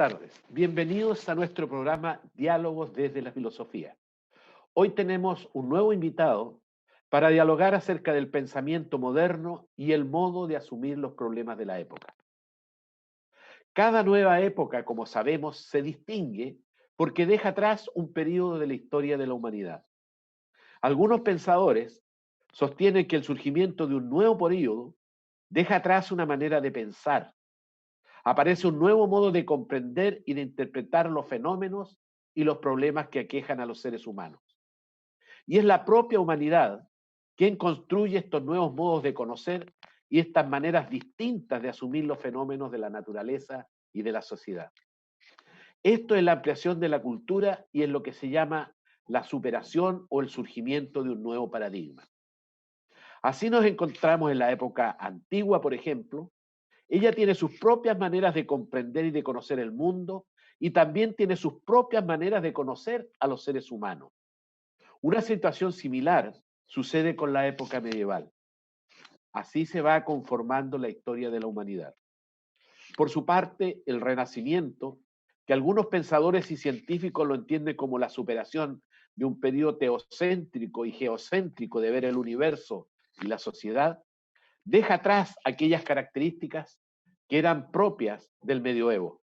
tardes. Bienvenidos a nuestro programa Diálogos desde la Filosofía. Hoy tenemos un nuevo invitado para dialogar acerca del pensamiento moderno y el modo de asumir los problemas de la época. Cada nueva época, como sabemos, se distingue porque deja atrás un periodo de la historia de la humanidad. Algunos pensadores sostienen que el surgimiento de un nuevo periodo deja atrás una manera de pensar. Aparece un nuevo modo de comprender y de interpretar los fenómenos y los problemas que aquejan a los seres humanos. Y es la propia humanidad quien construye estos nuevos modos de conocer y estas maneras distintas de asumir los fenómenos de la naturaleza y de la sociedad. Esto es la ampliación de la cultura y es lo que se llama la superación o el surgimiento de un nuevo paradigma. Así nos encontramos en la época antigua, por ejemplo. Ella tiene sus propias maneras de comprender y de conocer el mundo y también tiene sus propias maneras de conocer a los seres humanos. Una situación similar sucede con la época medieval. Así se va conformando la historia de la humanidad. Por su parte, el Renacimiento, que algunos pensadores y científicos lo entienden como la superación de un periodo teocéntrico y geocéntrico de ver el universo y la sociedad, deja atrás aquellas características que eran propias del medioevo.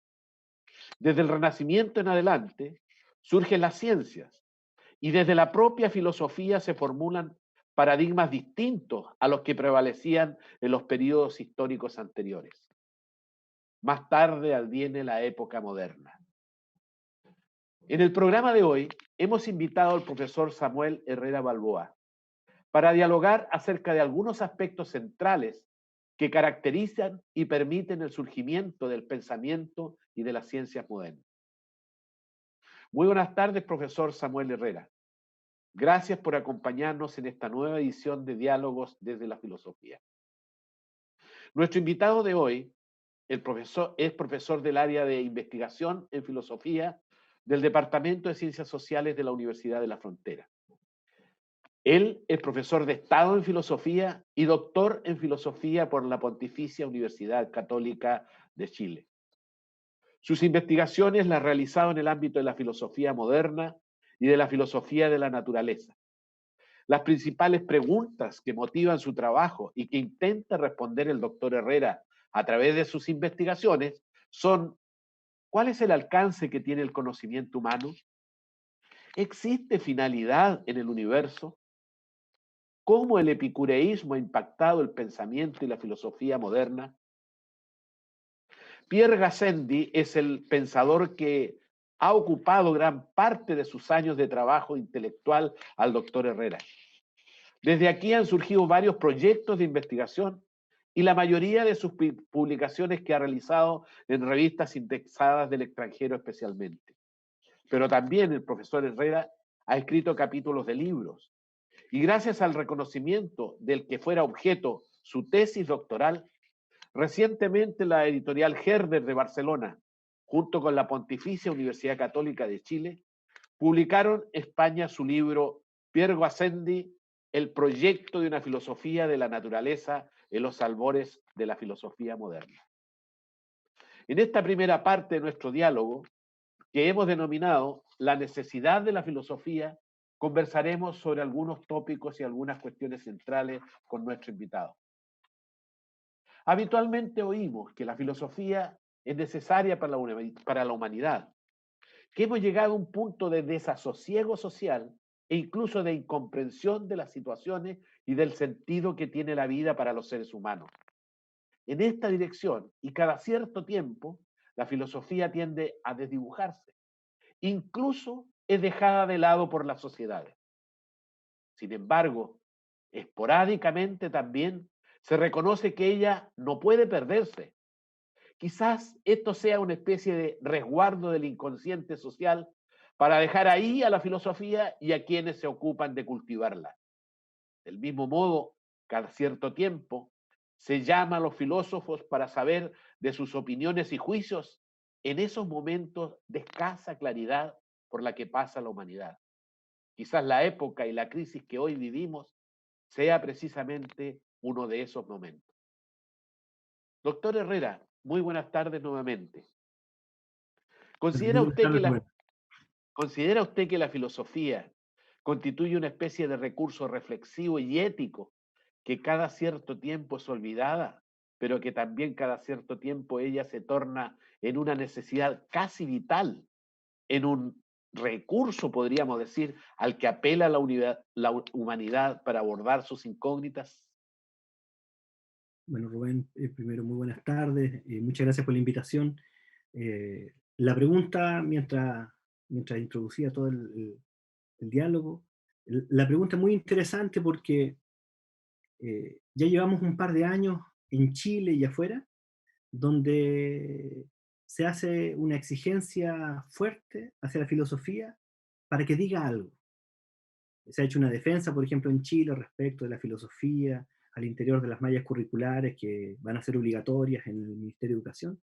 Desde el Renacimiento en adelante surgen las ciencias y desde la propia filosofía se formulan paradigmas distintos a los que prevalecían en los periodos históricos anteriores. Más tarde adviene la época moderna. En el programa de hoy hemos invitado al profesor Samuel Herrera Balboa para dialogar acerca de algunos aspectos centrales que caracterizan y permiten el surgimiento del pensamiento y de las ciencias modernas. Muy buenas tardes, profesor Samuel Herrera. Gracias por acompañarnos en esta nueva edición de Diálogos desde la Filosofía. Nuestro invitado de hoy es profesor del área de investigación en filosofía del Departamento de Ciencias Sociales de la Universidad de la Frontera. Él es profesor de Estado en Filosofía y doctor en Filosofía por la Pontificia Universidad Católica de Chile. Sus investigaciones las ha realizado en el ámbito de la filosofía moderna y de la filosofía de la naturaleza. Las principales preguntas que motivan su trabajo y que intenta responder el doctor Herrera a través de sus investigaciones son: ¿cuál es el alcance que tiene el conocimiento humano? ¿Existe finalidad en el universo? ¿Cómo el epicureísmo ha impactado el pensamiento y la filosofía moderna? Pierre Gassendi es el pensador que ha ocupado gran parte de sus años de trabajo intelectual al doctor Herrera. Desde aquí han surgido varios proyectos de investigación y la mayoría de sus publicaciones que ha realizado en revistas indexadas del extranjero especialmente. Pero también el profesor Herrera ha escrito capítulos de libros y gracias al reconocimiento del que fuera objeto su tesis doctoral, recientemente la editorial Herder de Barcelona, junto con la Pontificia Universidad Católica de Chile, publicaron en España su libro Pierre Gassendi, el proyecto de una filosofía de la naturaleza en los albores de la filosofía moderna. En esta primera parte de nuestro diálogo, que hemos denominado la necesidad de la filosofía, conversaremos sobre algunos tópicos y algunas cuestiones centrales con nuestro invitado. Habitualmente oímos que la filosofía es necesaria para la humanidad, que hemos llegado a un punto de desasosiego social e incluso de incomprensión de las situaciones y del sentido que tiene la vida para los seres humanos. En esta dirección, y cada cierto tiempo, la filosofía tiende a desdibujarse. Incluso es dejada de lado por las sociedades. Sin embargo, esporádicamente también se reconoce que ella no puede perderse. Quizás esto sea una especie de resguardo del inconsciente social para dejar ahí a la filosofía y a quienes se ocupan de cultivarla. Del mismo modo, cada cierto tiempo se llama a los filósofos para saber de sus opiniones y juicios en esos momentos de escasa claridad por la que pasa la humanidad. Quizás la época y la crisis que hoy vivimos sea precisamente uno de esos momentos. Doctor Herrera, muy buenas tardes nuevamente. ¿Considera Muy buenas usted que tardes, la, Rubén. considera usted que la filosofía constituye una especie de recurso reflexivo y ético que cada cierto tiempo es olvidada, pero que también cada cierto tiempo ella se torna en una necesidad casi vital, en un recurso, podríamos decir, al que apela la humanidad para abordar sus incógnitas? Bueno, Rubén, primero muy buenas tardes, muchas gracias por la invitación. La pregunta, mientras introducía todo el diálogo, la pregunta es muy interesante porque ya llevamos un par de años en Chile y afuera, donde se hace una exigencia fuerte hacia la filosofía para que diga algo. Se ha hecho una defensa, por ejemplo, en Chile respecto de la filosofía al interior de las mallas curriculares que van a ser obligatorias en el Ministerio de Educación.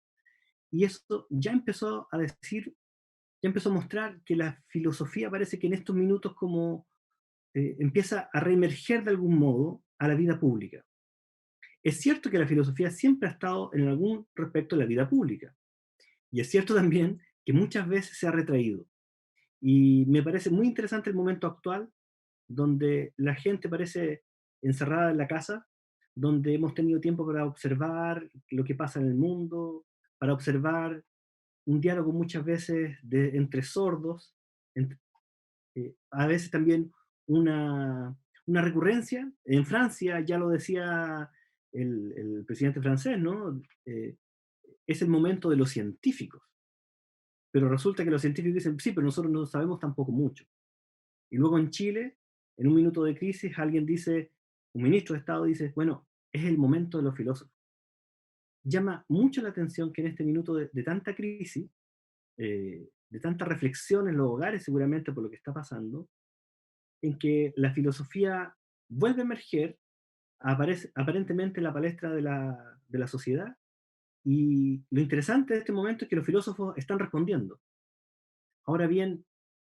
Y eso ya empezó a decir, ya empezó a mostrar que la filosofía parece que en estos minutos como empieza a reemerger de algún modo a la vida pública. Es cierto que la filosofía siempre ha estado en algún respecto a la vida pública. Y es cierto también que muchas veces se ha retraído. Y me parece muy interesante el momento actual donde la gente parece encerrada en la casa, donde hemos tenido tiempo para observar lo que pasa en el mundo, para observar un diálogo muchas veces entre sordos, a veces también una recurrencia. En Francia, ya lo decía el presidente francés, ¿no? Es el momento de los científicos, pero resulta que los científicos dicen, sí, pero nosotros no sabemos tampoco mucho. Y luego en Chile, en un minuto de crisis, alguien dice, un ministro de Estado dice, bueno, es el momento de los filósofos. Llama mucho la atención que en este minuto de tanta crisis, de tanta reflexión en los hogares seguramente por lo que está pasando, en que la filosofía vuelve a emerger, aparece aparentemente en la palestra de la sociedad, y lo interesante de este momento es que los filósofos están respondiendo. Ahora bien,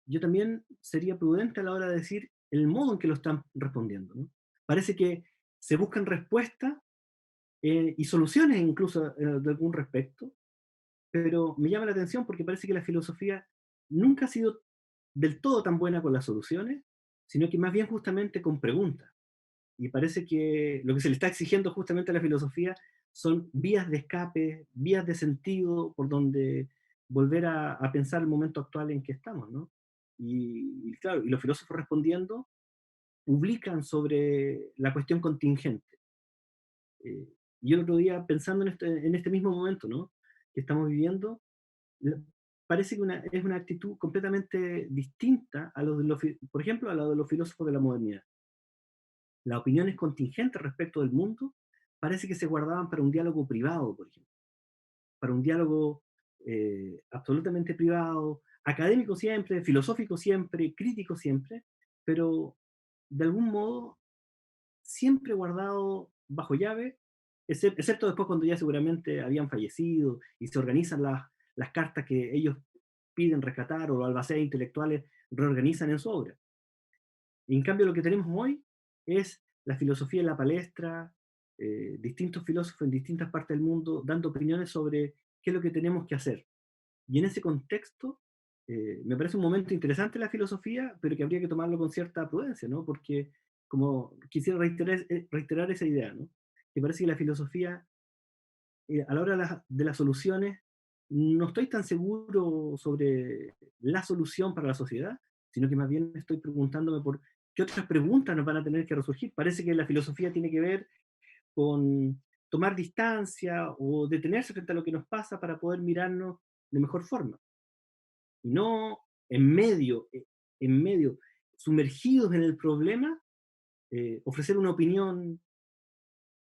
yo también sería prudente a la hora de decir el modo en que lo están respondiendo, ¿no? Parece que se buscan respuestas y soluciones incluso de algún respecto, pero me llama la atención porque parece que la filosofía nunca ha sido del todo tan buena con las soluciones, sino que más bien justamente con preguntas. Y parece que lo que se le está exigiendo justamente a la filosofía son vías de escape, vías de sentido por donde volver a pensar el momento actual en que estamos, ¿no? Y claro, y los filósofos respondiendo publican sobre la cuestión contingente. Eh, y el otro día, pensando en este mismo momento, ¿no? Que estamos viviendo, la- parece que es una actitud completamente distinta a lo de por ejemplo, a lo de los filósofos de la modernidad. Las opiniones contingentes respecto del mundo parece que se guardaban para un diálogo privado, por ejemplo, para un diálogo absolutamente privado, académico siempre, filosófico siempre, crítico siempre, pero de algún modo siempre guardado bajo llave, excepto después cuando ya seguramente habían fallecido y se organizan las cartas que ellos piden rescatar o los albaceas intelectuales reorganizan en su obra. En cambio, lo que tenemos hoy es la filosofía en la palestra, distintos filósofos en distintas partes del mundo dando opiniones sobre qué es lo que tenemos que hacer. Y en ese contexto, me parece un momento interesante la filosofía, pero que habría que tomarlo con cierta prudencia, ¿no? Porque, como quisiera reiterar esa idea, ¿no? Que parece que la filosofía, a la hora de las soluciones, no estoy tan seguro sobre la solución para la sociedad, sino que más bien estoy preguntándome por qué otras preguntas nos van a tener que resurgir. Parece que la filosofía tiene que ver con tomar distancia o detenerse frente a lo que nos pasa para poder mirarnos de mejor forma. Y no en medio, sumergidos en el problema, ofrecer una opinión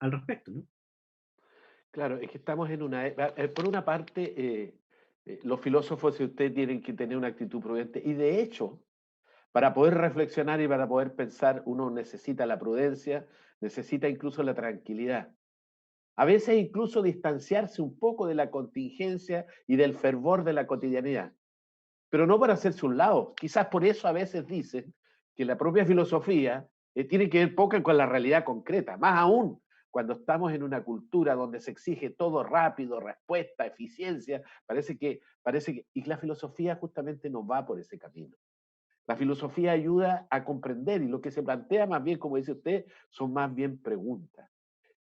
al respecto, ¿no? Claro, es que estamos en una... por una parte, los filósofos y usted tienen que tener una actitud prudente y de hecho, para poder reflexionar y para poder pensar, uno necesita la prudencia, necesita incluso la tranquilidad. A veces incluso distanciarse un poco de la contingencia y del fervor de la cotidianidad, pero no para hacerse un lado. Quizás por eso a veces dicen que la propia filosofía tiene que ver poco con la realidad concreta, más aún cuando estamos en una cultura donde se exige todo rápido, respuesta, eficiencia, y la filosofía justamente no va por ese camino. La filosofía ayuda a comprender y lo que se plantea más bien, como dice usted, son más bien preguntas.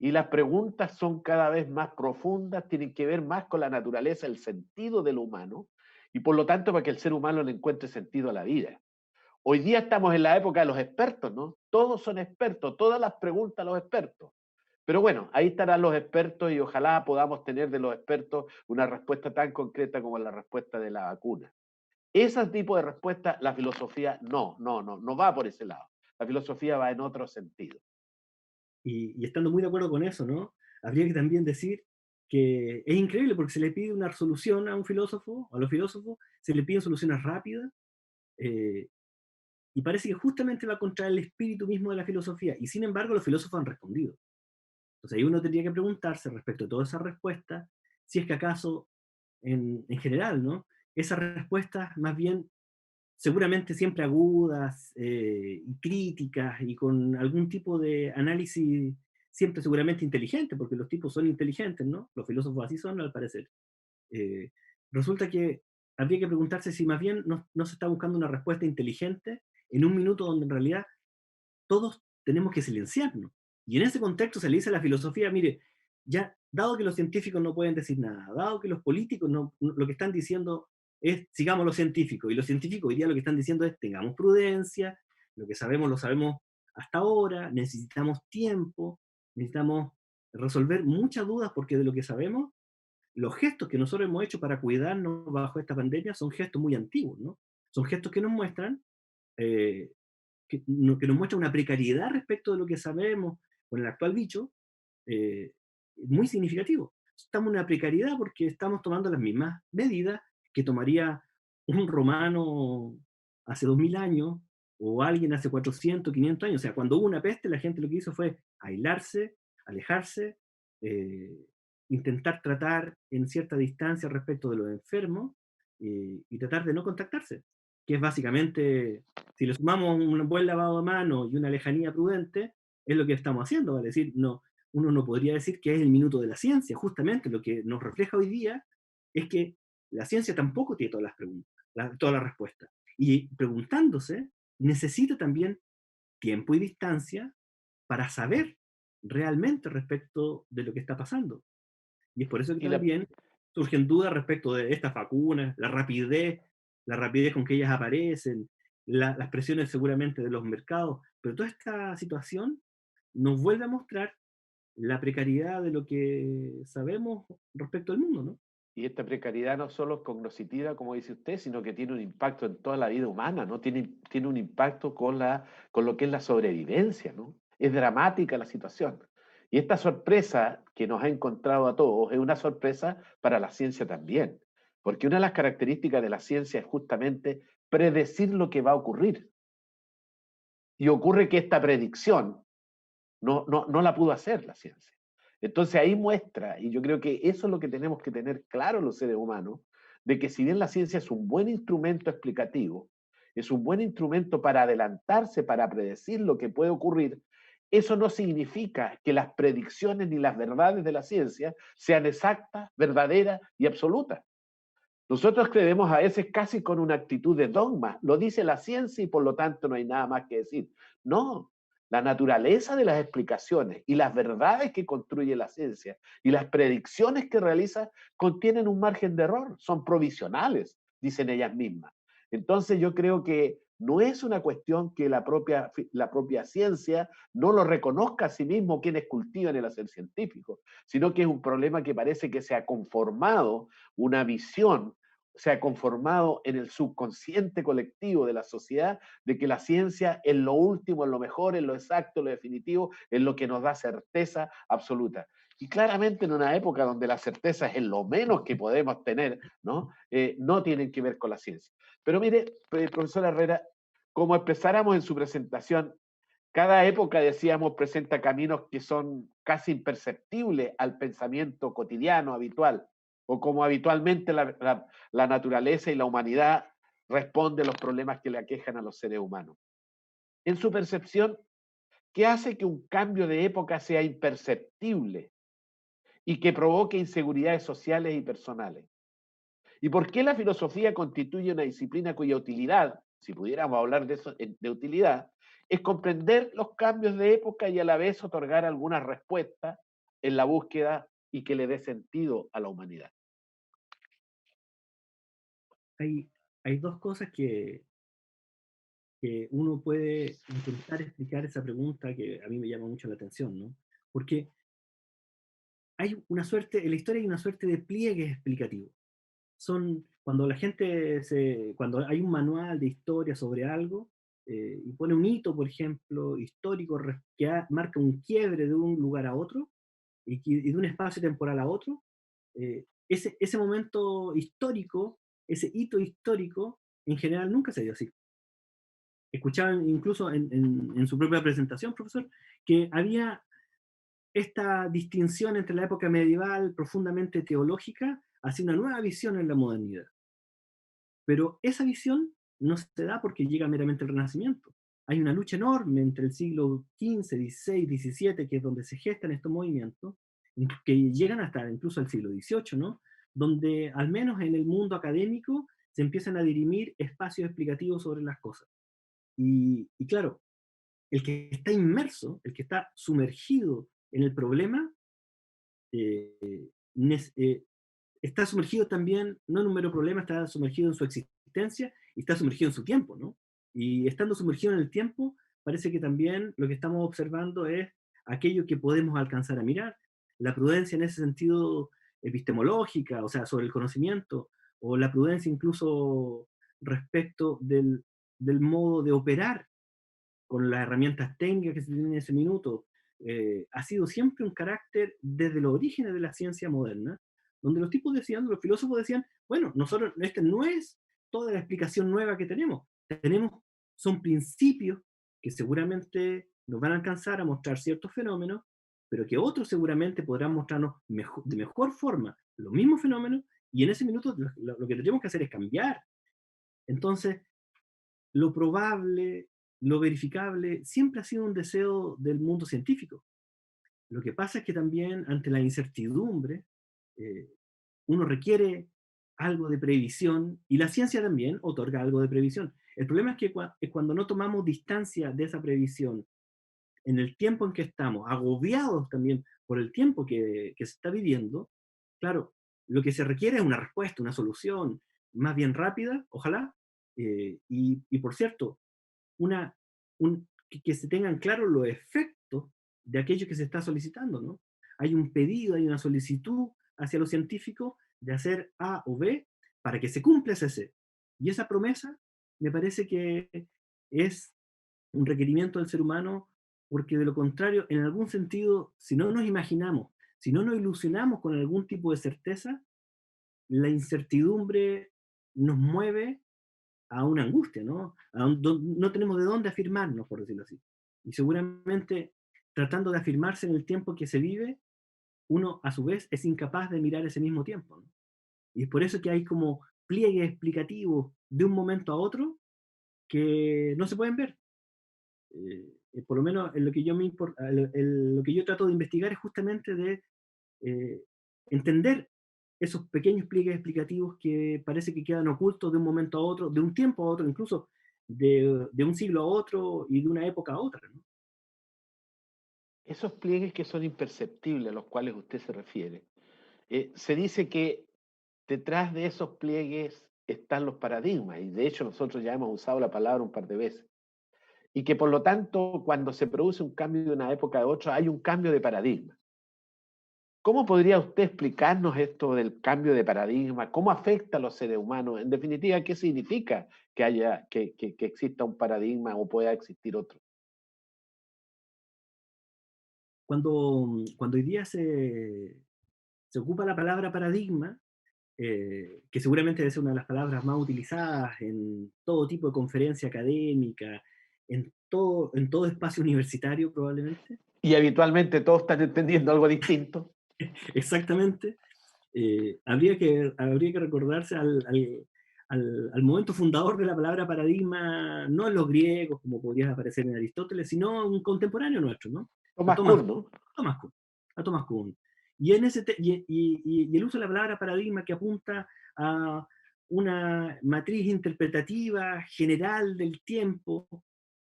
Y las preguntas son cada vez más profundas, tienen que ver más con la naturaleza, el sentido del humano, y por lo tanto para que el ser humano le encuentre sentido a la vida. Hoy día estamos en la época de los expertos, ¿no? Todos son expertos, todas las preguntas a los expertos. Pero bueno, ahí estarán los expertos y ojalá podamos tener de los expertos una respuesta tan concreta como la respuesta de la vacuna. Ese tipo de respuesta, la filosofía no va por ese lado. La filosofía va en otro sentido. Y estando muy de acuerdo con eso, ¿no? Habría que también decir que es increíble porque se le pide una solución a un filósofo, a los filósofos, se le piden soluciones rápidas, eh, y parece que justamente va contra el espíritu mismo de la filosofía, y sin embargo los filósofos han respondido. Entonces ahí uno tendría que preguntarse respecto a todas esas respuestas, si es que acaso, en general, ¿no? Esas respuestas más bien seguramente siempre agudas, y críticas y con algún tipo de análisis siempre seguramente inteligente, porque los tipos son inteligentes, ¿no? Los filósofos así son, al parecer. Eh, Resulta que habría que preguntarse si más bien no se está buscando una respuesta inteligente en un minuto donde en realidad todos tenemos que silenciarnos. Y en ese contexto se le dice a la filosofía, mire, ya dado que los científicos no pueden decir nada, dado que los políticos lo que están diciendo es sigamos los científicos, y los científicos hoy día lo que están diciendo es tengamos prudencia, lo que sabemos lo sabemos hasta ahora, necesitamos tiempo, necesitamos resolver muchas dudas porque de lo que sabemos, los gestos que nosotros hemos hecho para cuidarnos bajo esta pandemia son gestos muy antiguos, ¿no? Son gestos que nos muestran eh, que nos muestra una precariedad respecto de lo que sabemos con el actual bicho, eh, muy significativo. Estamos en una precariedad porque estamos tomando las mismas medidas que tomaría un romano hace 2000 años o alguien hace 400, 500 años. O sea, cuando hubo una peste, la gente lo que hizo fue aislarse, alejarse, eh, intentar tratar en cierta distancia respecto de los enfermos, y tratar de no contactarse, que es básicamente, si le sumamos un buen lavado de manos y una lejanía prudente, es lo que estamos haciendo, es decir, no, uno no podría decir que es el minuto de la ciencia. Justamente lo que nos refleja hoy día es que la ciencia tampoco tiene todas las preguntas, todas las respuestas. Y preguntándose, necesita también tiempo y distancia para saber realmente respecto de lo que está pasando. Y es por eso que Y la, también surgen dudas respecto de estas vacunas, la rapidez con que ellas aparecen, las presiones seguramente de los mercados, pero toda esta situación nos vuelve a mostrar la precariedad de lo que sabemos respecto al mundo, ¿no? y esta precariedad no solo es cognoscitiva, como dice usted, sino que tiene un impacto en toda la vida humana, ¿no? Tiene un impacto con lo que es la sobrevivencia, ¿no? Es dramática la situación. Y esta sorpresa que nos ha encontrado a todos es una sorpresa para la ciencia también, porque una de las características de la ciencia es justamente predecir lo que va a ocurrir. Y ocurre que esta predicción no la pudo hacer la ciencia. Entonces ahí muestra, y yo creo que eso es lo que tenemos que tener claro los seres humanos, de que si bien la ciencia es un buen instrumento explicativo, es un buen instrumento para adelantarse, para predecir lo que puede ocurrir, eso no significa que las predicciones ni las verdades de la ciencia sean exactas, verdaderas y absolutas. Nosotros creemos a veces casi con una actitud de dogma. Lo dice la ciencia y por lo tanto no hay nada más que decir. No, la naturaleza de las explicaciones y las verdades que construye la ciencia y las predicciones que realiza contienen un margen de error, son provisionales, dicen ellas mismas. Entonces yo creo que no es una cuestión que la propia ciencia no lo reconozca a sí mismo quienes cultivan el hacer científico, sino que es un problema que parece que se ha conformado una visión, se ha conformado en el subconsciente colectivo de la sociedad de que la ciencia es lo último, es lo mejor, es lo exacto, es lo definitivo, es lo que nos da certeza absoluta. Y claramente en una época donde la certeza es lo menos que podemos tener, ¿no? No tienen que ver con la ciencia. Pero mire, profesor Herrera, como expresáramos en su presentación, cada época, decíamos, presenta caminos que son casi imperceptibles al pensamiento cotidiano, habitual, o como habitualmente la naturaleza y la humanidad responde a los problemas que le aquejan a los seres humanos. En su percepción, ¿Qué hace que un cambio de época sea imperceptible y que provoque inseguridades sociales y personales? ¿Y por qué la filosofía constituye una disciplina cuya utilidad, si pudiéramos hablar de eso, de utilidad, es comprender los cambios de época y a la vez otorgar algunas respuestas en la búsqueda y que le dé sentido a la humanidad? Hay, hay dos cosas que uno puede intentar explicar esa pregunta que a mí me llama mucho la atención, ¿no? Porque hay una suerte, en la historia hay una suerte de pliegues explicativos. Son cuando la gente cuando hay un manual de historia sobre algo y pone un hito, por ejemplo, histórico marca un quiebre de un lugar a otro y de un espacio temporal a otro, ese momento histórico, ese hito histórico, en general nunca se dio así. Escuchaban incluso en su propia presentación, profesor, que había esta distinción entre la época medieval profundamente teológica hacia una nueva visión en la modernidad. Pero esa visión no se da porque llega meramente el Renacimiento. Hay una lucha enorme entre el siglo XV, XVI, XVII, que es donde se gestan estos movimientos, que llegan hasta incluso el siglo XVIII, ¿no? Donde al menos en el mundo académico se empiezan a dirimir espacios explicativos sobre las cosas. Y claro, el que está inmerso, el que está sumergido en el problema, eh, está sumergido también, no en un mero problema, está sumergido en su existencia y está sumergido en su tiempo, ¿no? Y estando sumergido en el tiempo, parece que también lo que estamos observando es aquello que podemos alcanzar a mirar. La prudencia en ese sentido epistemológica, o sea, sobre el conocimiento, o la prudencia incluso respecto del modo de operar con las herramientas técnicas que se tienen en ese minuto, ha sido siempre un carácter desde los orígenes de la ciencia moderna, donde los tipos decían, los filósofos decían, bueno, nosotros, esta no es toda la explicación nueva que tenemos, son principios que seguramente nos van a alcanzar a mostrar ciertos fenómenos, pero que otros seguramente podrán mostrarnos de mejor forma los mismos fenómenos, y en ese minuto lo que tenemos que hacer es cambiar. Entonces, lo probable, lo verificable, siempre ha sido un deseo del mundo científico. Lo que pasa es que también ante la incertidumbre, eh, uno requiere algo de previsión y la ciencia también otorga algo de previsión. El problema es que cuando no tomamos distancia de esa previsión en el tiempo en que estamos, agobiados también por el tiempo que se está viviendo, claro, lo que se requiere es una respuesta, una solución más bien rápida, ojalá, y por cierto, una, que se tengan claros los efectos de aquello que se está solicitando, ¿no? Hay un pedido, hay una solicitud hacia los científicos de hacer A o B para que se cumpla ese C. Y esa promesa me parece que es un requerimiento del ser humano, porque de lo contrario, en algún sentido, si no nos imaginamos, si no nos ilusionamos con algún tipo de certeza, la incertidumbre nos mueve a una angustia, ¿no? No tenemos de dónde afirmarnos, por decirlo así. Y seguramente, tratando de afirmarse en el tiempo que se vive, uno a su vez es incapaz de mirar ese mismo tiempo, ¿no? Y es por eso que hay como pliegues explicativos de un momento a otro que no se pueden ver. Por lo menos en lo que lo que yo trato de investigar es justamente de eh, entender esos pequeños pliegues explicativos que parece que quedan ocultos de un momento a otro, de un tiempo a otro, incluso de un siglo a otro y de una época a otra, ¿no? Esos pliegues que son imperceptibles, a los cuales usted se refiere, se dice que detrás de esos pliegues están los paradigmas, y de hecho nosotros ya hemos usado la palabra un par de veces, y que por lo tanto cuando se produce un cambio de una época a otra hay un cambio de paradigma. ¿Cómo podría usted explicarnos esto del cambio de paradigma? ¿Cómo afecta a los seres humanos? En definitiva, ¿qué significa que exista un paradigma o pueda existir otro? Cuando hoy día se ocupa la palabra paradigma, que seguramente debe ser una de las palabras más utilizadas en todo tipo de conferencia académica, en todo espacio universitario probablemente, Y habitualmente todos están entendiendo algo distinto. exactamente, habría que recordarse al momento fundador de la palabra paradigma, no en los griegos, como podría aparecer en Aristóteles, sino un contemporáneo nuestro, ¿no? A Tomás Thomas, Kuhn, ¿no? Thomas Kuhn, a Thomas Kuhn. Y, en ese y el uso de la palabra paradigma que apunta a una matriz interpretativa general del tiempo,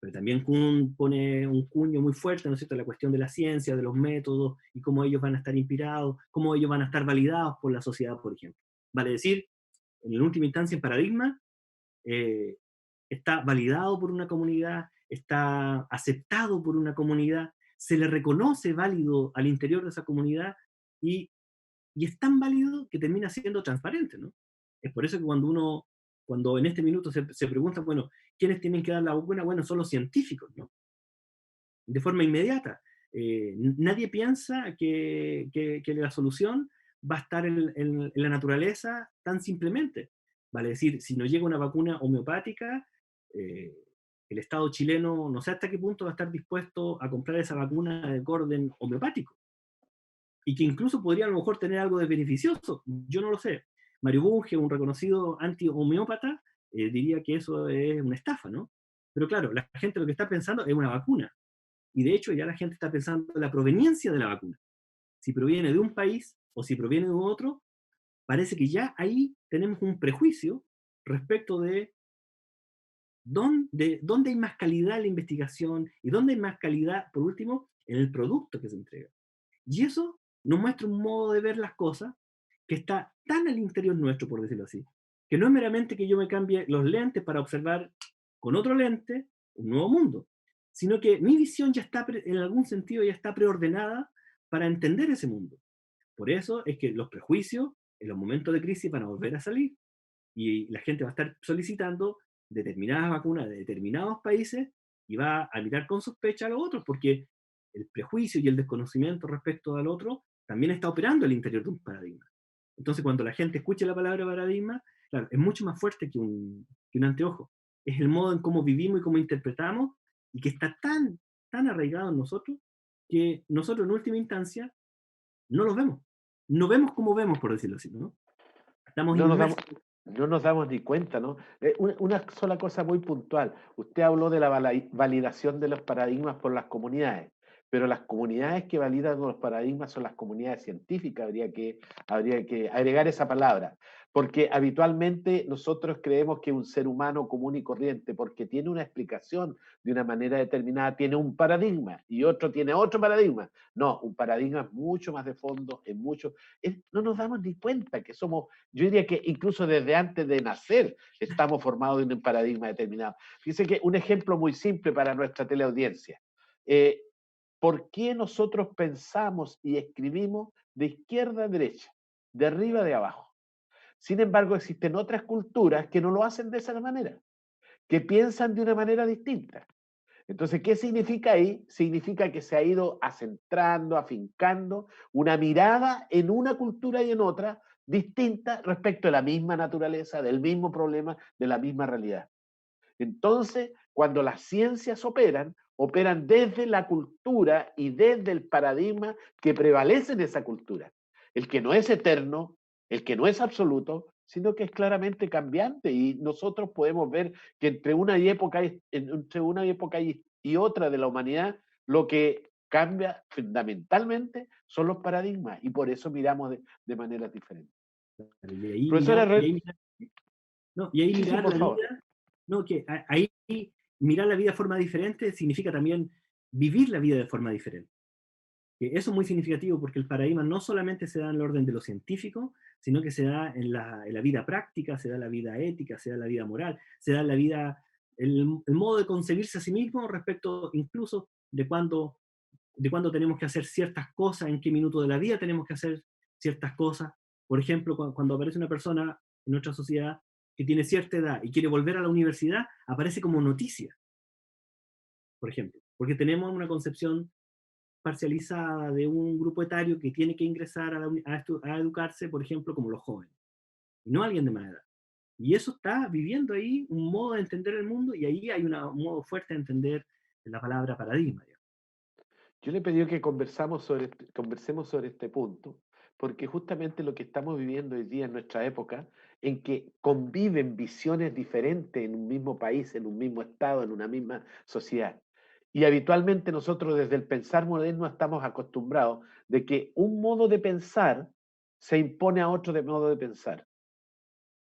pero también Kuhn pone un cuño muy fuerte, ¿no es cierto?, la cuestión de la ciencia, de los métodos, y cómo ellos van a estar inspirados, cómo ellos van a estar validados por la sociedad, por ejemplo. Vale decir, en última instancia, en paradigma, eh, está validado por una comunidad, está aceptado por una comunidad, se le reconoce válido al interior de esa comunidad y, y es tan válido que termina siendo transparente, ¿no? Es por eso que cuando en este minuto se pregunta, bueno, ¿quiénes tienen que dar la vacuna? Bueno, son los científicos, ¿no? De forma inmediata. Nadie piensa que la solución va a estar en la naturaleza tan simplemente. Vale decir, si nos llega una vacuna homeopática, eh, el Estado chileno no sé hasta qué punto va a estar dispuesto a comprar esa vacuna de orden homeopático. Y que incluso podría a lo mejor tener algo de beneficioso. Yo no lo sé. Mario Bunge, un reconocido anti-homeópata, diría que eso es una estafa, ¿no? Pero claro, la gente lo que está pensando es una vacuna. Y de hecho ya la gente está pensando en la proveniencia de la vacuna. Si proviene de un país o si proviene de otro, parece que ya ahí tenemos un prejuicio respecto de dónde hay más calidad en la investigación y dónde hay más calidad, por último, en el producto que se entrega. Y eso nos muestra un modo de ver las cosas que está tan al interior nuestro, por decirlo así, que no es meramente que yo me cambie los lentes para observar con otro lente un nuevo mundo, sino que mi visión ya está, en algún sentido, ya está preordenada para entender ese mundo. Por eso es que los prejuicios en los momentos de crisis van a volver a salir y la gente va a estar solicitando determinadas vacunas de determinados países y va a mirar con sospecha a los otros, porque el prejuicio y el desconocimiento respecto al otro también está operando al interior de un paradigma. Entonces, cuando la gente escucha la palabra paradigma, claro, es mucho más fuerte que un anteojo. Es el modo en cómo vivimos y cómo interpretamos y que está tan arraigado en nosotros que nosotros en última instancia no los vemos. No vemos como vemos, por decirlo así, ¿no? Estamos No nos damos, inmersos. no nos damos ni cuenta, ¿no? Una sola cosa muy puntual. Usted habló de la validación de los paradigmas por las comunidades, pero las comunidades que validan los paradigmas son las comunidades científicas, habría que agregar esa palabra, porque habitualmente nosotros creemos que un ser humano común y corriente, porque tiene una explicación de una manera determinada, tiene un paradigma y otro tiene otro paradigma. No, un paradigma es mucho más de fondo, no nos damos ni cuenta que somos, yo diría que incluso desde antes de nacer estamos formados en un paradigma determinado. Fíjense que un ejemplo muy simple para nuestra teleaudiencia. Eh, ¿Por qué nosotros pensamos y escribimos de izquierda a derecha, de arriba a de abajo? Sin embargo, existen otras culturas que no lo hacen de esa manera, que piensan de una manera distinta. Entonces, ¿qué significa ahí? Significa que se ha ido acentrando, afincando una mirada en una cultura y en otra distinta respecto a la misma naturaleza, del mismo problema, de la misma realidad. Entonces, cuando las ciencias operan desde la cultura y desde el paradigma que prevalece en esa cultura. El que no es eterno, el que no es absoluto, sino que es claramente cambiante. Y nosotros podemos ver que entre una época y otra de la humanidad, lo que cambia fundamentalmente son los paradigmas. Y por eso miramos de maneras diferentes. Y ahí Profesora mirar, y Red, ahí mirar, no, y ahí sí, sí, mirar por la favor. vida, no, ahí mirar la vida de forma diferente significa también vivir la vida de forma diferente. Que eso es muy significativo porque el paradigma no solamente se da en el orden de lo científico, sino que se da en la vida práctica, se da en la vida ética, se da en la vida moral, se da en la vida, el modo de concebirse a sí mismo respecto incluso de cuándo tenemos que hacer ciertas cosas, en qué minuto de la vida tenemos que hacer ciertas cosas. Por ejemplo, cuando aparece una persona en nuestra sociedad que tiene cierta edad y quiere volver a la universidad, aparece como noticia, por ejemplo, porque tenemos una concepción parcializada de un grupo etario que tiene que ingresar a educarse, por ejemplo, como los jóvenes, y no alguien de más edad. Y eso está viviendo ahí un modo de entender el mundo y ahí hay un modo fuerte de entender la palabra paradigma. Digamos. Yo le pedí que conversemos sobre este punto, porque justamente lo que estamos viviendo hoy día en nuestra época, en que conviven visiones diferentes en un mismo país, en un mismo estado, en una misma sociedad. Y habitualmente nosotros desde el pensar moderno estamos acostumbrados de que un modo de pensar se impone a otro de modo de pensar.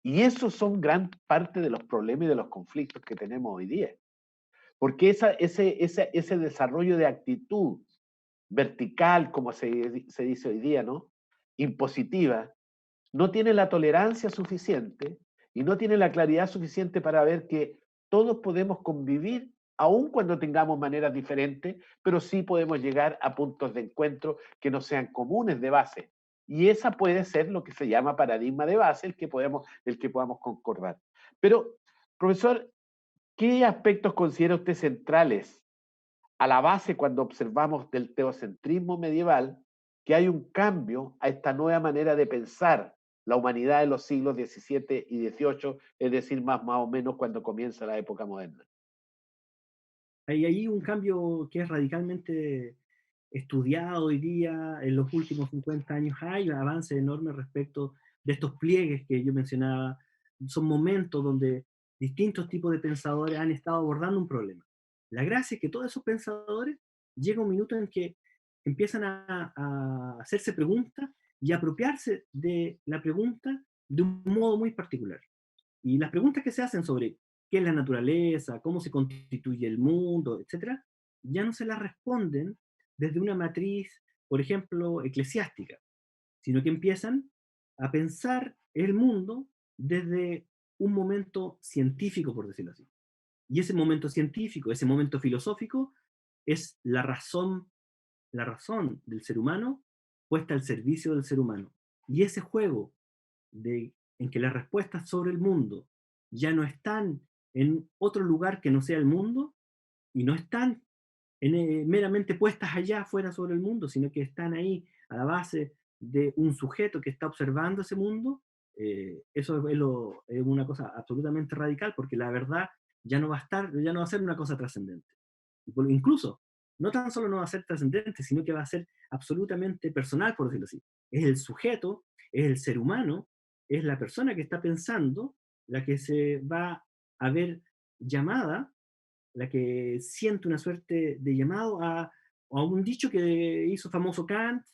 Y esos son gran parte de los problemas y de los conflictos que tenemos hoy día. Porque ese desarrollo de actitud vertical, como se dice hoy día, ¿no? Impositiva, no tiene la tolerancia suficiente y no tiene la claridad suficiente para ver que todos podemos convivir, aun cuando tengamos maneras diferentes, pero sí podemos llegar a puntos de encuentro que no sean comunes de base. Y esa puede ser lo que se llama paradigma de base, el que podamos concordar. Pero, profesor, ¿qué aspectos considera usted centrales a la base cuando observamos del teocentrismo medieval que hay un cambio a esta nueva manera de pensar la humanidad en los siglos XVII y XVIII, es decir, más o menos cuando comienza la época moderna? Hay ahí un cambio que es radicalmente estudiado hoy día, en los últimos 50 años hay avances enormes respecto de estos pliegues que yo mencionaba. Son momentos donde distintos tipos de pensadores han estado abordando un problema. La gracia es que todos esos pensadores llega un minuto en que empiezan a hacerse preguntas y apropiarse de la pregunta de un modo muy particular. Y las preguntas que se hacen sobre qué es la naturaleza, cómo se constituye el mundo, etcétera, ya no se las responden desde una matriz, por ejemplo, eclesiástica, sino que empiezan a pensar el mundo desde un momento científico, por decirlo así. Y ese momento científico, ese momento filosófico, es la razón del ser humano puesta al servicio del ser humano. Y ese juego en que las respuestas sobre el mundo ya no están en otro lugar que no sea el mundo y no están meramente puestas allá afuera sobre el mundo, sino que están ahí a la base de un sujeto que está observando ese mundo. Eso es una cosa absolutamente radical, porque la verdad ya no va a estar, ya no va a ser una cosa trascendente. Incluso, no tan solo no va a ser trascendente, sino que va a ser absolutamente personal, por decirlo así. Es el sujeto, es el ser humano, es la persona que está pensando, la que se va a ver llamada, la que siente una suerte de llamado a un dicho que hizo famoso Kant,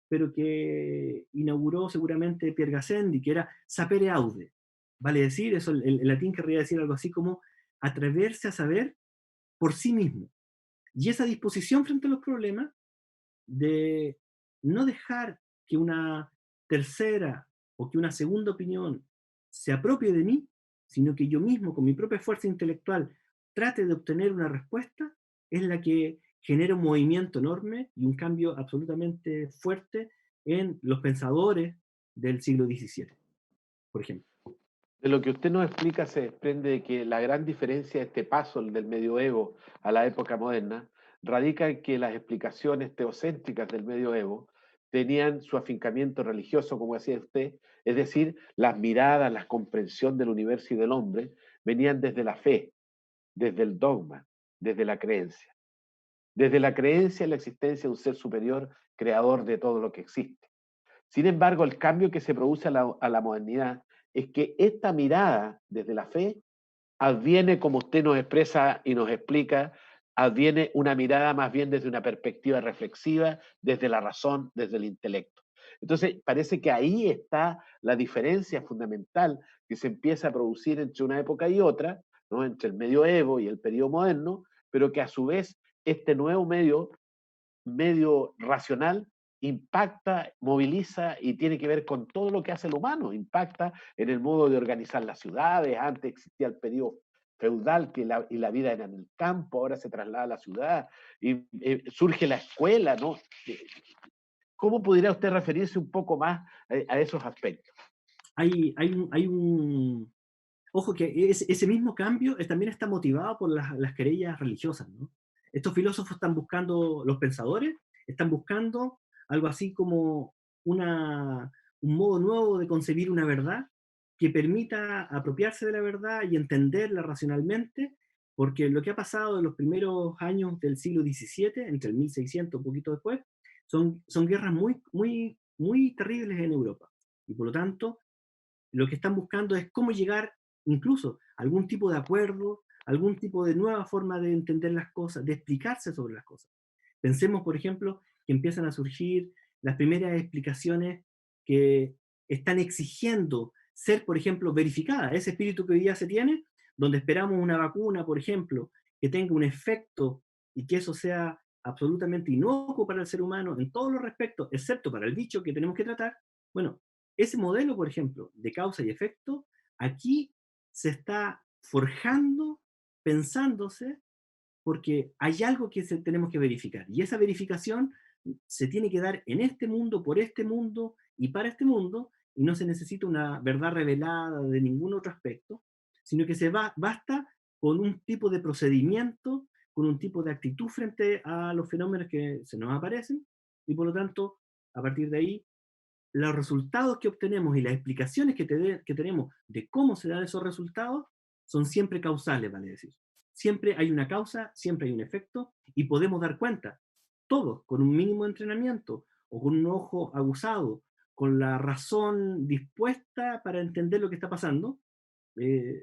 pero que inauguró seguramente Pierre Gassendi, que era sapere aude. Vale decir, eso el latín querría decir algo así como atreverse a saber por sí mismo. Y esa disposición frente a los problemas de no dejar que una tercera o que una segunda opinión se apropie de mí, sino que yo mismo, con mi propia fuerza intelectual, trate de obtener una respuesta, es la que genera un movimiento enorme y un cambio absolutamente fuerte en los pensadores del siglo XVII, por ejemplo. De lo que usted nos explica se desprende de que la gran diferencia de este paso del medioevo a la época moderna radica en que las explicaciones teocéntricas del medioevo tenían su afincamiento religioso, como decía usted, es decir, las miradas, la comprensión del universo y del hombre venían desde la fe, desde el dogma, desde la creencia. Desde la creencia en la existencia de un ser superior, creador de todo lo que existe. Sin embargo, el cambio que se produce a la modernidad es que esta mirada desde la fe adviene, como usted nos expresa y nos explica, adviene una mirada más bien desde una perspectiva reflexiva, desde la razón, desde el intelecto. Entonces, parece que ahí está la diferencia fundamental que se empieza a producir entre una época y otra, ¿no? Entre el medioevo y el periodo moderno, pero que a su vez este nuevo medio racional impacta, moviliza y tiene que ver con todo lo que hace el humano, impacta en el modo de organizar las ciudades, antes existía el periodo feudal y la vida era en el campo, ahora se traslada a la ciudad y surge la escuela, ¿no? ¿Cómo pudiera usted referirse un poco más a esos aspectos? Hay un ojo que ese mismo cambio también está motivado por las querellas religiosas, ¿no? Estos filósofos están buscando, los pensadores, están buscando algo así como un modo nuevo de concebir una verdad que permita apropiarse de la verdad y entenderla racionalmente Porque lo que ha pasado en los primeros años del siglo XVII, entre el 1600, un poquito después, son guerras muy, muy, muy terribles en Europa. Y por lo tanto, lo que están buscando es cómo llegar incluso a algún tipo de acuerdo, algún tipo de nueva forma de entender las cosas, de explicarse sobre las cosas. Pensemos, por ejemplo, que empiezan a surgir las primeras explicaciones que están exigiendo ser, por ejemplo, verificadas. Ese espíritu que hoy día se tiene, donde esperamos una vacuna, por ejemplo, que tenga un efecto y que eso sea absolutamente inocuo para el ser humano en todos los respectos, excepto para el bicho que tenemos que tratar. Bueno, ese modelo, por ejemplo, de causa y efecto, aquí se está forjando, pensándose, porque hay algo que tenemos que verificar. Y esa verificación se tiene que dar en este mundo, por este mundo y para este mundo, y no se necesita una verdad revelada de ningún otro aspecto, sino que basta con un tipo de procedimiento, con un tipo de actitud frente a los fenómenos que se nos aparecen, y por lo tanto, a partir de ahí, los resultados que obtenemos y las explicaciones que tenemos de cómo se dan esos resultados son siempre causales, vale decir. Siempre hay una causa, siempre hay un efecto, y podemos dar cuenta, todos, con un mínimo de entrenamiento, o con un ojo aguzado, con la razón dispuesta para entender lo que está pasando,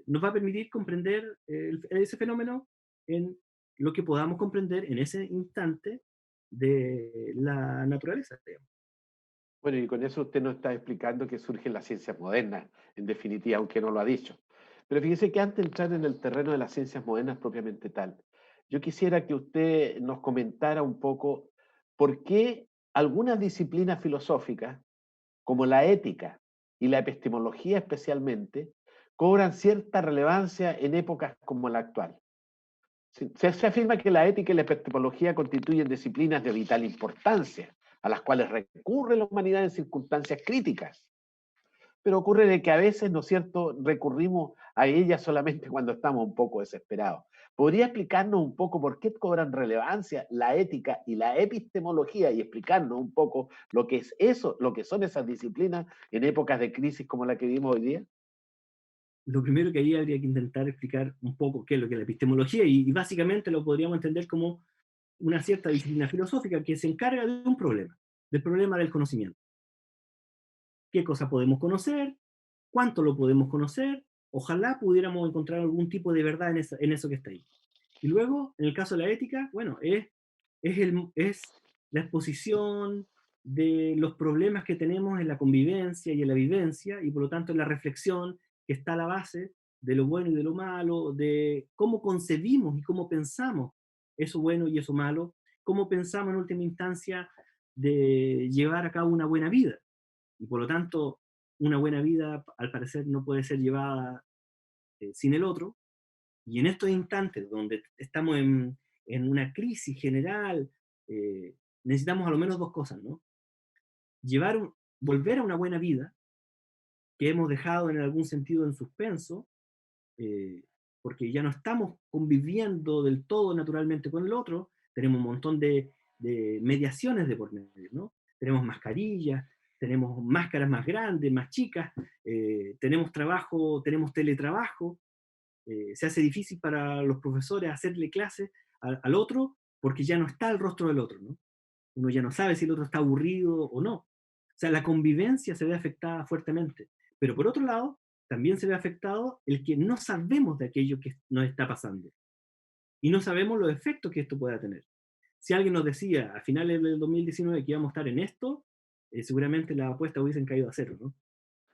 nos va a permitir comprender ese fenómeno en lo que podamos comprender en ese instante de la naturaleza, digamos. Bueno, y con eso usted nos está explicando que surgen las ciencias modernas, en definitiva, aunque no lo ha dicho. Pero fíjese que antes de entrar en el terreno de las ciencias modernas propiamente tal, yo quisiera que usted nos comentara un poco por qué algunas disciplinas filosóficas, como la ética y la epistemología especialmente, cobran cierta relevancia en épocas como la actual. Se afirma que la ética y la epistemología constituyen disciplinas de vital importancia, a las cuales recurre la humanidad en circunstancias críticas. Pero ocurre de que a veces, ¿no es cierto?, recurrimos a ellas solamente cuando estamos un poco desesperados. ¿Podría explicarnos un poco por qué cobran relevancia la ética y la epistemología y explicarnos un poco lo que es eso, lo que son esas disciplinas en épocas de crisis como la que vivimos hoy día? Lo primero que ahí habría que intentar explicar un poco qué es lo que es la epistemología, y básicamente lo podríamos entender como una cierta disciplina filosófica que se encarga de un problema, del problema del conocimiento. ¿Qué cosa podemos conocer? ¿Cuánto lo podemos conocer? Ojalá pudiéramos encontrar algún tipo de verdad en eso que está ahí. Y luego, en el caso de la ética, bueno, es la exposición de los problemas que tenemos en la convivencia y en la vivencia, y por lo tanto en la reflexión que está a la base de lo bueno y de lo malo, de cómo concebimos y cómo pensamos eso bueno y eso malo, cómo pensamos en última instancia de llevar a cabo una buena vida. Y por lo tanto, una buena vida, al parecer, no puede ser llevada sin el otro. Y en estos instantes donde estamos en una crisis general, necesitamos a lo menos dos cosas, ¿no? Volver a una buena vida que hemos dejado en algún sentido en suspenso, eh, porque ya no estamos conviviendo del todo naturalmente con el otro, tenemos un montón de mediaciones de por medio, ¿no? Tenemos mascarillas, tenemos máscaras más grandes, más chicas, tenemos trabajo, tenemos teletrabajo, se hace difícil para los profesores hacerle clase al otro porque ya no está el rostro del otro, ¿no? Uno ya no sabe si el otro está aburrido o no. O sea, la convivencia se ve afectada fuertemente. Pero por otro lado, también se ve afectado el que no sabemos de aquello que nos está pasando. Y no sabemos los efectos que esto pueda tener. Si alguien nos decía a finales del 2019 que íbamos a estar en esto, seguramente las apuestas hubiesen caído a cero, ¿no?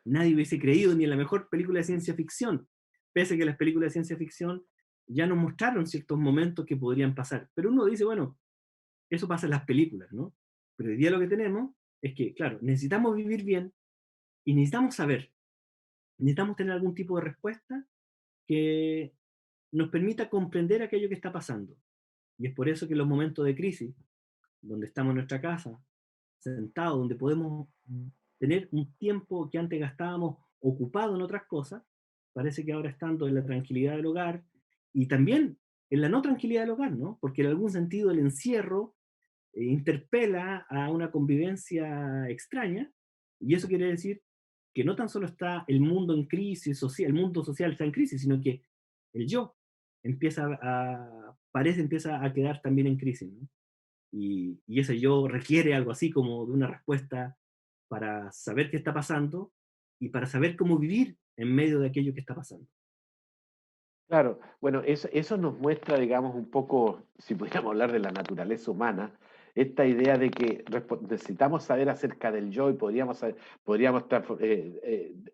Nadie hubiese creído ni en la mejor película de ciencia ficción, pese a que las películas de ciencia ficción ya nos mostraron ciertos momentos que podrían pasar. Pero uno dice, bueno, eso pasa en las películas, ¿no? Pero hoy día lo que tenemos es que, claro, necesitamos vivir bien y necesitamos saber, necesitamos tener algún tipo de respuesta que nos permita comprender aquello que está pasando. Y es por eso que en los momentos de crisis, donde estamos en nuestra casa, sentados, donde podemos tener un tiempo que antes gastábamos ocupado en otras cosas, parece que ahora estando en la tranquilidad del hogar y también en la no tranquilidad del hogar, ¿no? Porque en algún sentido el encierro interpela a una convivencia extraña, y eso quiere decir que no tan solo está el mundo en crisis social, el mundo social está en crisis, sino que el yo. empieza a quedar también en crisis, ¿no? Y ese yo requiere algo así como de una respuesta para saber qué está pasando y para saber cómo vivir en medio de aquello que está pasando. Claro, bueno, eso nos muestra, digamos, un poco, si pudiéramos hablar de la naturaleza humana, esta idea de que necesitamos saber acerca del yo y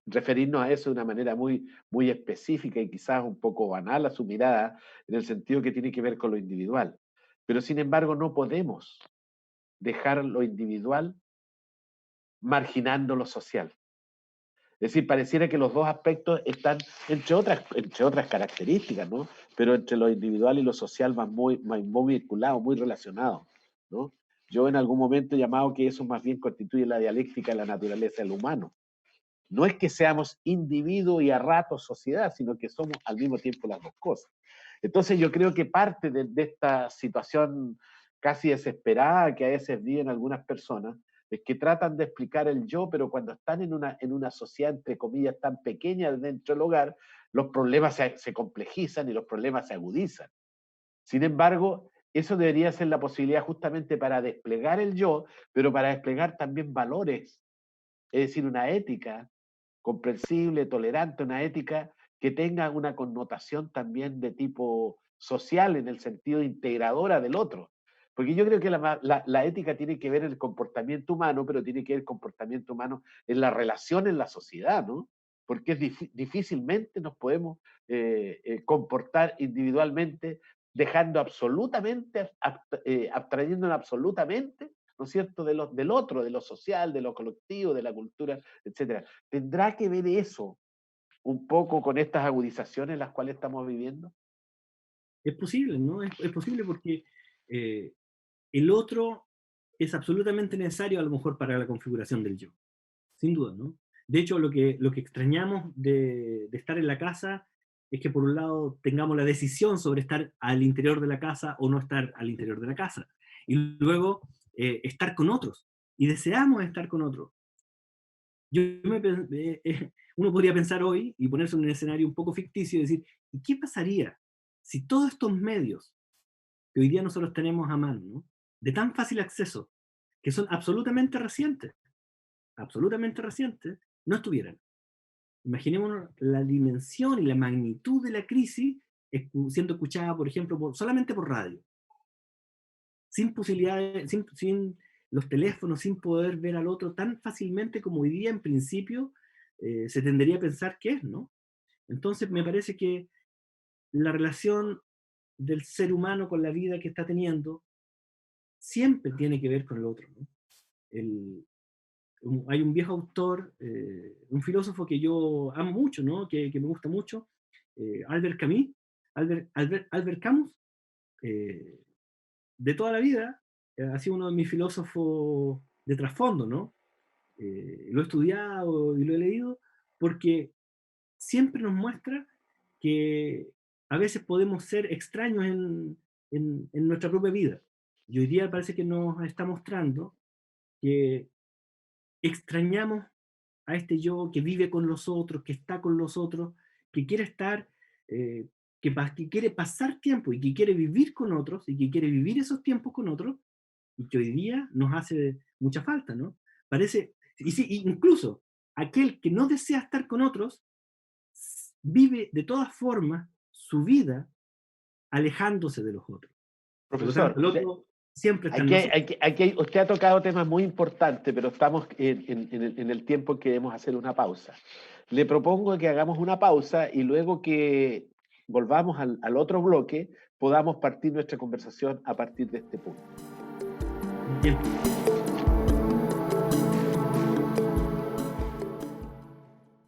referirnos a eso de una manera muy, muy específica y quizás un poco banal a su mirada, en el sentido que tiene que ver con lo individual. Pero sin embargo, no podemos dejar lo individual marginando lo social. Es decir, pareciera que los dos aspectos están, entre otras características, ¿no? Pero entre lo individual y lo social van muy vinculados, muy relacionados, ¿no? Yo en algún momento he llamado que eso más bien constituye la dialéctica de la naturaleza del humano. No es que seamos individuo y a ratos sociedad, sino que somos al mismo tiempo las dos cosas. Entonces yo creo que parte de esta situación casi desesperada que a veces viven algunas personas es que tratan de explicar el yo, pero cuando están en una sociedad, entre comillas, tan pequeña dentro del hogar, los problemas se complejizan y los problemas se agudizan. Sin embargo, eso debería ser la posibilidad justamente para desplegar el yo, pero para desplegar también valores, es decir, una ética comprensible, tolerante, una ética que tenga una connotación también de tipo social en el sentido integradora del otro. Porque yo creo que la ética tiene que ver en el comportamiento humano, pero tiene que ver el comportamiento humano en la relación en la sociedad, ¿no? Porque difícilmente nos podemos comportar individualmente dejando absolutamente, abstrayéndonos absolutamente, ¿no es cierto?, del otro, de lo social, de lo colectivo, de la cultura, etcétera. ¿Tendrá que ver eso un poco con estas agudizaciones las cuales estamos viviendo? Es posible, ¿no? Es posible porque eh, el otro es absolutamente necesario a lo mejor para la configuración del yo, sin duda, ¿no? De hecho, lo que extrañamos de estar en la casa es que por un lado tengamos la decisión sobre estar al interior de la casa o no estar al interior de la casa. Y luego estar con otros. Y deseamos estar con otros. Uno podría pensar hoy y ponerse en un escenario un poco ficticio y decir, ¿y qué pasaría si todos estos medios que hoy día nosotros tenemos a mano, ¿no? De tan fácil acceso, que son absolutamente recientes, no estuvieran? Imaginémonos la dimensión y la magnitud de la crisis siendo escuchada, por ejemplo, solamente por radio, sin posibilidades, sin los teléfonos, sin poder ver al otro tan fácilmente como hoy día en principio se tendería a pensar que es, ¿no? Entonces me parece que la relación del ser humano con la vida que está teniendo siempre tiene que ver con el otro, ¿no? El, Hay un viejo autor, un filósofo que yo amo mucho, ¿no? Que me gusta mucho, Albert Camus, Albert Camus, eh, de toda la vida, ha sido uno de mis filósofos de trasfondo, ¿no? Lo he estudiado y lo he leído porque siempre nos muestra que a veces podemos ser extraños en nuestra propia vida. Y hoy día parece que nos está mostrando que extrañamos a este yo que vive con los otros, que está con los otros, que quiere estar, que quiere pasar tiempo y que quiere vivir con otros y que quiere vivir esos tiempos con otros y que hoy día nos hace mucha falta, ¿no? Parece, y sí, incluso aquel que no desea estar con otros vive de todas formas su vida alejándose de los otros. Por lo Profesor, tanto, el otro siempre está en nosotros. usted ha tocado temas muy importantes, pero estamos en el tiempo en que debemos hacer una pausa. Le propongo que hagamos una pausa y luego que volvamos al otro bloque, podamos partir nuestra conversación a partir de este punto. Bien.